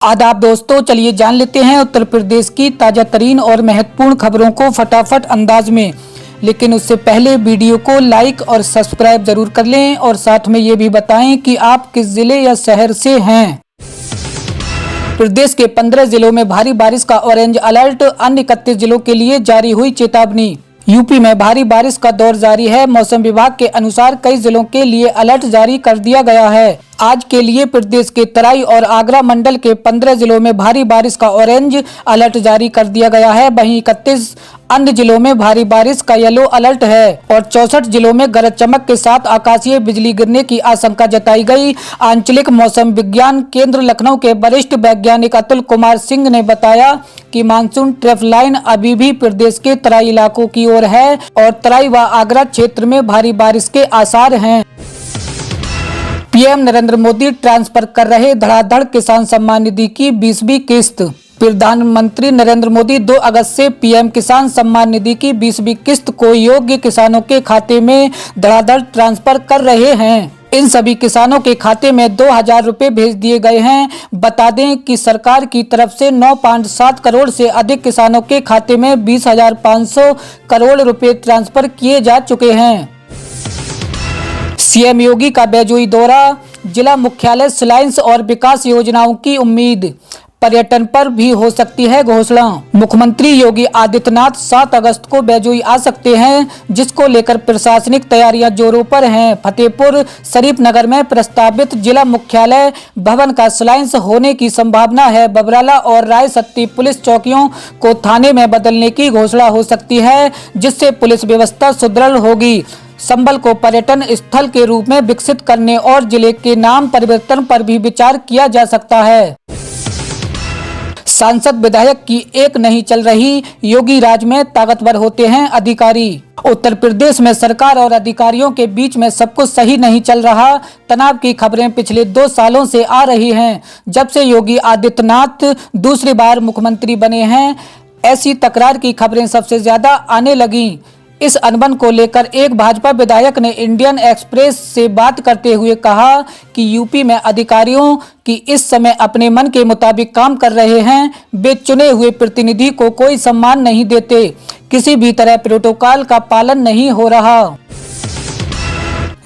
आदाब दोस्तों, चलिए जान लेते हैं उत्तर प्रदेश की ताज़ा तरीन और महत्वपूर्ण खबरों को फटाफट अंदाज में। लेकिन उससे पहले वीडियो को लाइक और सब्सक्राइब जरूर कर लें और साथ में ये भी बताएं कि आप किस जिले या शहर से हैं। प्रदेश के 15 जिलों में भारी बारिश का ऑरेंज अलर्ट, अन्य 31 जिलों के लिए जारी हुई चेतावनी। यूपी में भारी बारिश का दौर जारी है। मौसम विभाग के अनुसार कई जिलों के लिए अलर्ट जारी कर दिया गया है। आज के लिए प्रदेश के तराई और आगरा मंडल के 15 जिलों में भारी बारिश का ऑरेंज अलर्ट जारी कर दिया गया है। वहीं 31 अन्य जिलों में भारी बारिश का येलो अलर्ट है और 64 जिलों में गरज चमक के साथ आकाशीय बिजली गिरने की आशंका जताई गई। आंचलिक मौसम विज्ञान केंद्र लखनऊ के वरिष्ठ वैज्ञानिक अतुल कुमार सिंह ने बताया कि मानसून ट्रफ लाइन अभी भी प्रदेश के तराई इलाकों की ओर है और तराई व आगरा क्षेत्र में भारी बारिश के आसार हैं। पीएम नरेंद्र मोदी ट्रांसफर कर रहे धड़ाधड़ किसान सम्मान निधि की 20वीं किस्त। प्रधानमंत्री नरेंद्र मोदी 2 अगस्त से पीएम किसान सम्मान निधि की 20वीं किस्त को योग्य किसानों के खाते में धड़ाधड़ ट्रांसफर कर रहे हैं। इन सभी किसानों के खाते में 2000 रुपए भेज दिए गए हैं। बता दें कि सरकार की तरफ से 9.7 करोड़ से अधिक किसानों के खाते में 20,500 करोड़ रुपए ट्रांसफर किए जा चुके हैं। सीएम योगी का बैजोई दौरा, जिला मुख्यालय सिलाइंस और विकास योजनाओं की उम्मीद, पर्यटन पर भी हो सकती है घोषणा। मुख्यमंत्री योगी आदित्यनाथ 7 अगस्त को बैजोई आ सकते हैं, जिसको लेकर प्रशासनिक तैयारियां जोरों पर हैं। फतेहपुर शरीफ नगर में प्रस्तावित जिला मुख्यालय भवन का सिलाइंस होने की संभावना है। बबराला और राय सत्ती पुलिस चौकियों को थाने में बदलने की घोषणा हो सकती है, जिससे पुलिस व्यवस्था सुदृढ़ होगी। संबल को पर्यटन स्थल के रूप में विकसित करने और जिले के नाम परिवर्तन पर भी विचार किया जा सकता है। सांसद विधायक की एक नहीं चल रही, योगी राज में ताकतवर होते हैं अधिकारी। उत्तर प्रदेश में सरकार और अधिकारियों के बीच में सब कुछ सही नहीं चल रहा। तनाव की खबरें पिछले 2 सालों से आ रही हैं। जब से योगी आदित्यनाथ दूसरी बार मुख्यमंत्री बने हैं, ऐसी तकरार की खबरें सबसे ज्यादा आने लगी। इस अनबन को लेकर एक भाजपा विधायक ने इंडियन एक्सप्रेस से बात करते हुए कहा कि यूपी में अधिकारियों की इस समय अपने मन के मुताबिक काम कर रहे हैं। वे चुने हुए प्रतिनिधि को कोई सम्मान नहीं देते, किसी भी तरह प्रोटोकॉल का पालन नहीं हो रहा।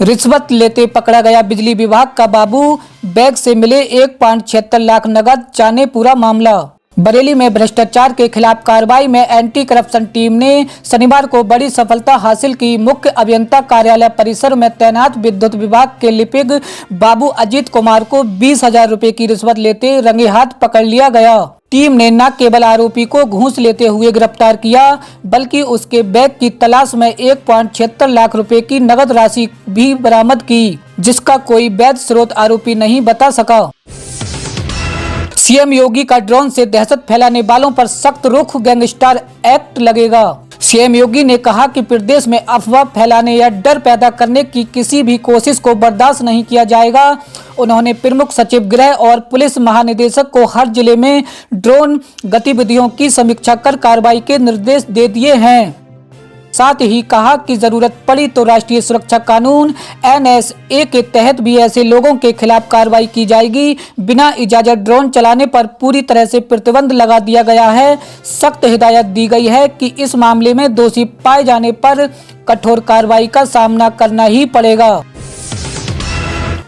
रिश्वत लेते पकड़ा गया बिजली विभाग का बाबू, बैग से मिले 1.76 लाख नगद, जाने पूरा मामला। बरेली में भ्रष्टाचार के खिलाफ कार्रवाई में एंटी करप्शन टीम ने शनिवार को बड़ी सफलता हासिल की। मुख्य अभियंता कार्यालय परिसर में तैनात विद्युत विभाग के लिपिक बाबू अजीत कुमार को 20,000 रुपए की रिश्वत लेते रंगे हाथ पकड़ लिया गया। टीम ने न केवल आरोपी को घूस लेते हुए गिरफ्तार किया, बल्कि उसके बैग की तलाश में 1.76 लाख रुपए की नगद राशि भी बरामद की, जिसका कोई वैध स्रोत आरोपी नहीं बता सका। सीएम योगी का ड्रोन से दहशत फैलाने वालों पर सख्त रुख, गैंगस्टर एक्ट लगेगा। सीएम योगी ने कहा कि प्रदेश में अफवाह फैलाने या डर पैदा करने की किसी भी कोशिश को बर्दाश्त नहीं किया जाएगा। उन्होंने प्रमुख सचिव गृह और पुलिस महानिदेशक को हर जिले में ड्रोन गतिविधियों की समीक्षा कर कार्रवाई के निर्देश दे दिए हैं। साथ ही कहा कि जरूरत पड़ी तो राष्ट्रीय सुरक्षा कानून NSA के तहत भी ऐसे लोगों के खिलाफ कार्रवाई की जाएगी। बिना इजाजत ड्रोन चलाने पर पूरी तरह से प्रतिबंध लगा दिया गया है। सख्त हिदायत दी गई है कि इस मामले में दोषी पाए जाने पर कठोर कार्रवाई का सामना करना ही पड़ेगा।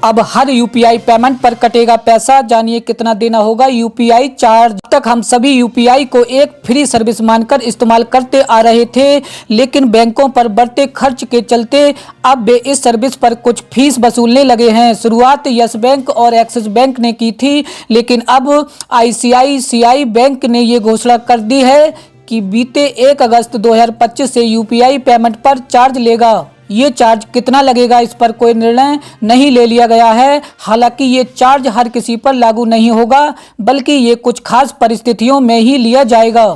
अब हर यूपीआई पेमेंट पर कटेगा पैसा, जानिए कितना देना होगा यूपीआई चार्ज। अब तक हम सभी यूपीआई को एक फ्री सर्विस मानकर इस्तेमाल करते आ रहे थे, लेकिन बैंकों पर बढ़ते खर्च के चलते अब वे इस सर्विस पर कुछ फीस वसूलने लगे हैं। शुरुआत यस बैंक और एक्सिस बैंक ने की थी, लेकिन अब ICICI बैंक ने ये घोषणा कर दी है कि बीते 1 अगस्त 2025 से यूपीआई पेमेंट पर चार्ज लेगा। ये चार्ज कितना लगेगा, इस पर कोई निर्णय नहीं ले लिया गया है। हालांकि ये चार्ज हर किसी पर लागू नहीं होगा, बल्कि ये कुछ खास परिस्थितियों में ही लिया जाएगा।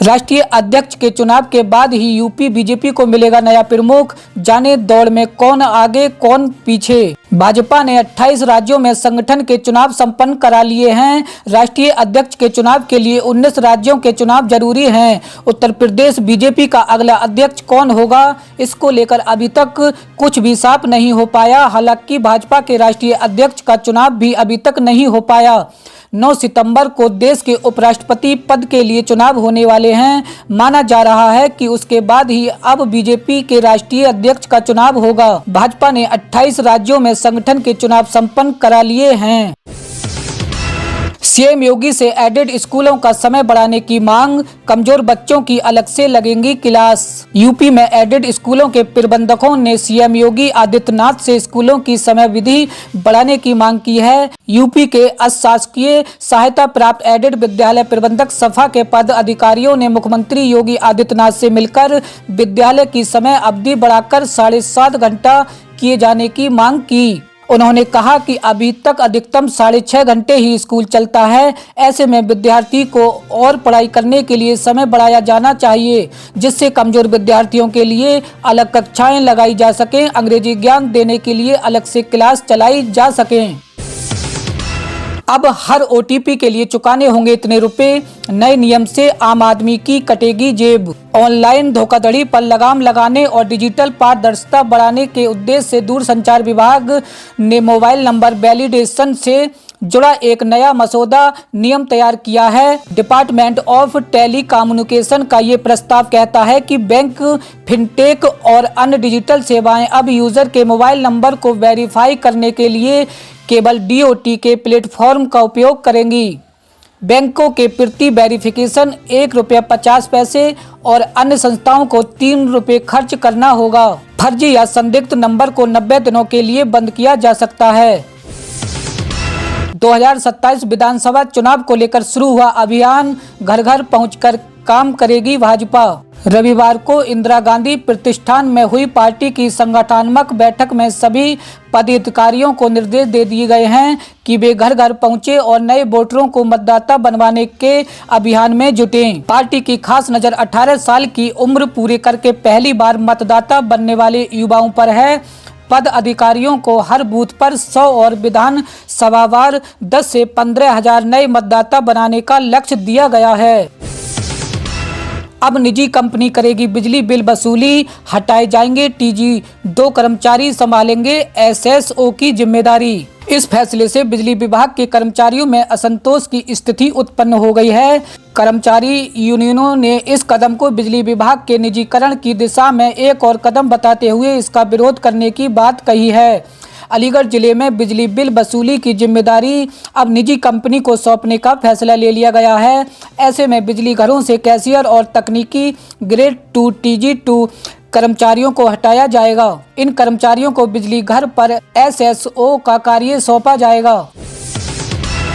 राष्ट्रीय अध्यक्ष के चुनाव के बाद ही यूपी बीजेपी को मिलेगा नया प्रमुख, जाने दौड़ में कौन आगे कौन पीछे। भाजपा ने 28 राज्यों में संगठन के चुनाव संपन्न करा लिए हैं। राष्ट्रीय अध्यक्ष के चुनाव के लिए 19 राज्यों के चुनाव जरूरी हैं। उत्तर प्रदेश बीजेपी का अगला अध्यक्ष कौन होगा, इसको लेकर अभी तक कुछ भी साफ नहीं हो पाया। हालांकि भाजपा के राष्ट्रीय अध्यक्ष का चुनाव भी अभी तक नहीं हो पाया। 9 सितंबर को देश के उपराष्ट्रपति पद के लिए चुनाव होने वाले हैं। माना जा रहा है कि उसके बाद ही अब बीजेपी के राष्ट्रीय अध्यक्ष का चुनाव होगा। भाजपा ने 28 राज्यों में संगठन के चुनाव संपन्न करा लिए हैं। सीएम योगी से एडेड स्कूलों का समय बढ़ाने की मांग, कमजोर बच्चों की अलग से लगेंगी क्लास। यूपी में एडेड स्कूलों के प्रबंधकों ने सीएम योगी आदित्यनाथ से स्कूलों की समय विधि बढ़ाने की मांग की है। यूपी के अशासकीय सहायता प्राप्त एडेड विद्यालय प्रबंधक सफा के पद अधिकारियों ने मुख्यमंत्री योगी आदित्यनाथ से मिलकर विद्यालय की समय अवधि बढ़ाकर 7.5 घंटा किए जाने की मांग की। उन्होंने कहा कि अभी तक अधिकतम 6.5 घंटे ही स्कूल चलता है। ऐसे में विद्यार्थी को और पढ़ाई करने के लिए समय बढ़ाया जाना चाहिए, जिससे कमजोर विद्यार्थियों के लिए अलग कक्षाएं लगाई जा सकें, अंग्रेजी ज्ञान देने के लिए अलग से क्लास चलाई जा सकें। अब हर ओटीपी के लिए चुकाने होंगे इतने रुपए। नए नियम से आम आदमी की कटेगी जेब। ऑनलाइन धोखाधड़ी पर लगाम लगाने और डिजिटल पारदर्शिता बढ़ाने के उद्देश्य से दूरसंचार विभाग ने मोबाइल नंबर वैलिडेशन से जुड़ा एक नया मसौदा नियम तैयार किया है। डिपार्टमेंट ऑफ टेलीकम्युनिकेशन का ये प्रस्ताव कहता है कि बैंक, फिनटेक और अन्य डिजिटल सेवाएं अब यूजर के मोबाइल नंबर को वेरीफाई करने के लिए केवल डीओटी के प्लेटफॉर्म का उपयोग करेंगी। बैंकों के प्रति वेरिफिकेशन ₹1.50 और अन्य संस्थाओं को ₹3 खर्च करना होगा। फर्जी या संदिग्ध नंबर को 90 दिनों के लिए बंद किया जा सकता है। 2027 विधानसभा चुनाव को लेकर शुरू हुआ अभियान, घर घर पहुंचकर काम करेगी भाजपा। रविवार को इंदिरा गांधी प्रतिष्ठान में हुई पार्टी की संगठनात्मक बैठक में सभी पदाधिकारियों को निर्देश दे दिए गए हैं कि वे घर घर पहुंचे और नए वोटरों को मतदाता बनवाने के अभियान में जुटें। पार्टी की खास नजर 18 साल की उम्र पूरे करके पहली बार मतदाता बनने वाले युवाओं पर है। पद अधिकारियों को हर बूथ पर 100 और विधान सभावार 10 से 15 हजार नए मतदाता बनाने का लक्ष्य दिया गया है। अब निजी कंपनी करेगी बिजली बिल वसूली, हटाए जाएंगे टीजी, 2 कर्मचारी संभालेंगे एसएसओ की जिम्मेदारी। इस फैसले से बिजली विभाग के कर्मचारियों में असंतोष की स्थिति उत्पन्न हो गई है। कर्मचारी यूनियनों ने इस कदम को बिजली विभाग के निजीकरण की दिशा में एक और कदम बताते हुए इसका विरोध करने की बात कही है। अलीगढ़ जिले में बिजली बिल वसूली की जिम्मेदारी अब निजी कंपनी को सौंपने का फैसला ले लिया गया है। ऐसे में बिजली घरों से कैशियर और तकनीकी ग्रेड 2 TG2 कर्मचारियों को हटाया जाएगा। इन कर्मचारियों को बिजली घर पर एसएसओ का कार्य सौंपा जाएगा।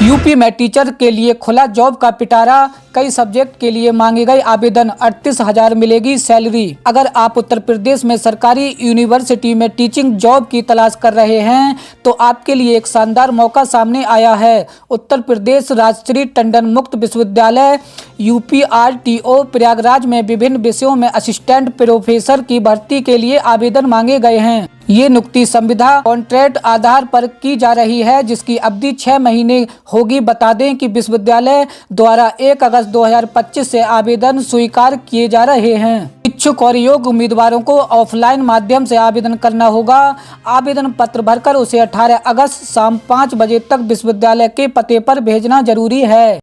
यूपी में टीचर के लिए खुला जॉब का पिटारा, कई सब्जेक्ट के लिए मांगे गए आवेदन, 38,000 मिलेगी सैलरी। अगर आप उत्तर प्रदेश में सरकारी यूनिवर्सिटी में टीचिंग जॉब की तलाश कर रहे हैं तो आपके लिए एक शानदार मौका सामने आया है। उत्तर प्रदेश राजश्री टंडन मुक्त विश्वविद्यालय UPRTO प्रयागराज में विभिन्न विषयों में असिस्टेंट प्रोफेसर की भर्ती के लिए आवेदन मांगे गए हैं। ये नियुक्ति संविदा कॉन्ट्रैक्ट आधार पर की जा रही है, जिसकी अवधि 6 महीने होगी। बता दें कि विश्वविद्यालय द्वारा 1 अगस्त 2025 से आवेदन स्वीकार किए जा रहे हैं। इच्छुक और योग्य उम्मीदवारों को ऑफलाइन माध्यम से आवेदन करना होगा। आवेदन पत्र भरकर उसे 18 अगस्त शाम 5 बजे तक विश्वविद्यालय के पते पर भेजना जरूरी है।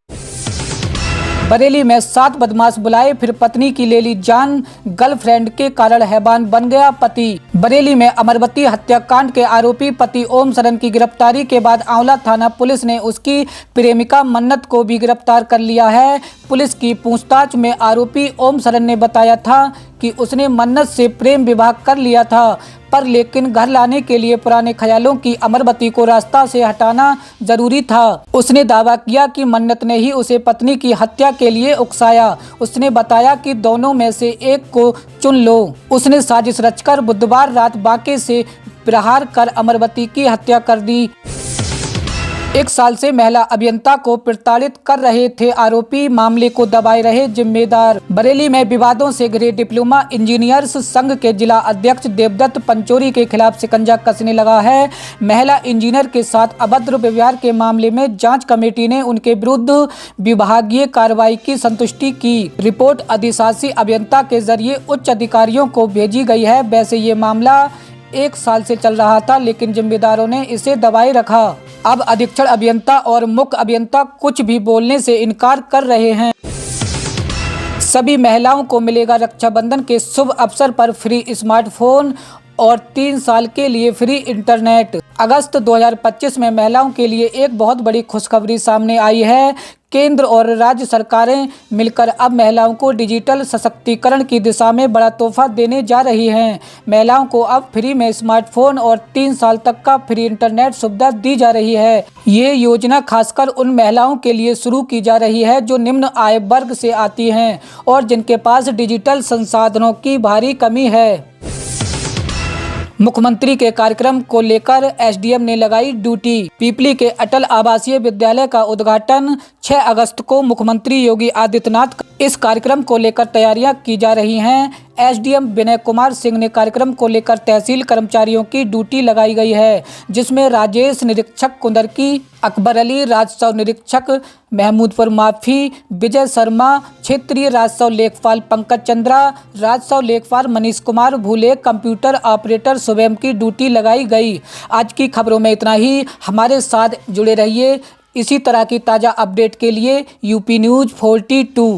बरेली में 7 बदमाश बुलाए, फिर पत्नी की ले ली जान, गर्लफ्रेंड के कारण हैवान बन गया पति। बरेली में अमरवती हत्याकांड के आरोपी पति ओम सरन की गिरफ्तारी के बाद आंवला थाना पुलिस ने उसकी प्रेमिका मन्नत को भी गिरफ्तार कर लिया है। पुलिस की पूछताछ में आरोपी ओम सरन ने बताया था कि उसने मन्नत से प्रेम विवाह कर लिया था, पर लेकिन घर लाने के लिए पुराने ख्यालों की अमरवती को रास्ता से हटाना जरूरी था। उसने दावा किया कि मन्नत ने ही उसे पत्नी की हत्या के लिए उकसाया। उसने बताया कि दोनों में से एक को चुन लो। उसने साजिश रचकर बुधवार रात बांके से प्रहार कर अमरवती की हत्या कर दी। 1 साल से महिला अभियंता को प्रताड़ित कर रहे थे आरोपी, मामले को दबाए रहे जिम्मेदार। बरेली में विवादों से घिरे डिप्लोमा इंजीनियर्स संघ के जिला अध्यक्ष देवदत्त पंचोरी के खिलाफ शिकंजा कसने लगा है। महिला इंजीनियर के साथ अभद्र व्यवहार के मामले में जांच कमेटी ने उनके विरुद्ध विभागीय कार्रवाई की संतुष्टि की। रिपोर्ट अधिशासी अभियंता के जरिए उच्च अधिकारियों को भेजी गई है। वैसे ये मामला 1 साल से चल रहा था, लेकिन जिम्मेदारों ने इसे दबाए रखा। अब अधीक्षण अभियंता और मुख्य अभियंता कुछ भी बोलने से इनकार कर रहे हैं। सभी महिलाओं को मिलेगा रक्षाबंधन के शुभ अवसर पर फ्री स्मार्टफोन और 3 साल के लिए फ्री इंटरनेट। अगस्त 2025 में महिलाओं के लिए एक बहुत बड़ी खुशखबरी सामने आई है। केंद्र और राज्य सरकारें मिलकर अब महिलाओं को डिजिटल सशक्तिकरण की दिशा में बड़ा तोहफा देने जा रही हैं। महिलाओं को अब फ्री में स्मार्टफोन और 3 साल तक का फ्री इंटरनेट सुविधा दी जा रही है। ये योजना खासकर उन महिलाओं के लिए शुरू की जा रही है जो निम्न आय वर्ग से आती हैं और जिनके पास डिजिटल संसाधनों की भारी कमी है। मुख्यमंत्री के कार्यक्रम को लेकर एसडीएम ने लगाई ड्यूटी। पीपली के अटल आवासीय विद्यालय का उद्घाटन 6 अगस्त को मुख्यमंत्री योगी आदित्यनाथ। इस कार्यक्रम को लेकर तैयारियां की जा रही हैं। एसडीएम विनय कुमार सिंह ने कार्यक्रम को लेकर तहसील कर्मचारियों की ड्यूटी लगाई गई है, जिसमें राजेश निरीक्षक कुंदरकी, अकबर अली राजस्व निरीक्षक महमूदपुर माफी, विजय शर्मा, क्षेत्रीय राजस्व लेखपाल पंकज चंद्रा, राजस्व लेखपाल मनीष कुमार भूले, कंप्यूटर ऑपरेटर सुबेम की ड्यूटी लगाई गई। आज की खबरों में इतना ही। हमारे साथ जुड़े रहिए इसी तरह की ताज़ा अपडेट के लिए। UP news 42।